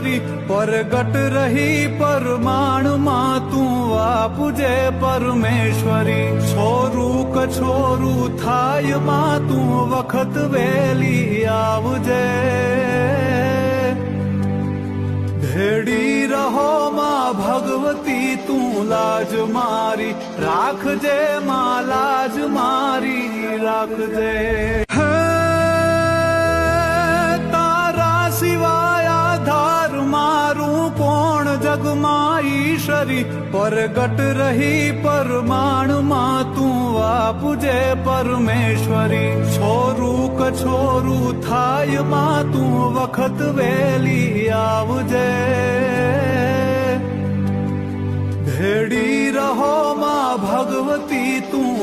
ईश्वरी परगट रही परमाणु मां तू आपजे परमेश्वरी छोरू कछोरू थाय मां तू वखत वेली आवजे भेड़ी रहो मां भगवती तू लाज मारी राखजे मां लाज मारी राखजे तारा सिवाय आधार मारू कोण जगमा ईश्वरी परगट रही परमाणु मां तू आपजे परमेश्वरी छोरू कछोरू थाय मां तू वखत वेली आवजे भेड़ी रहो मां भगवती तू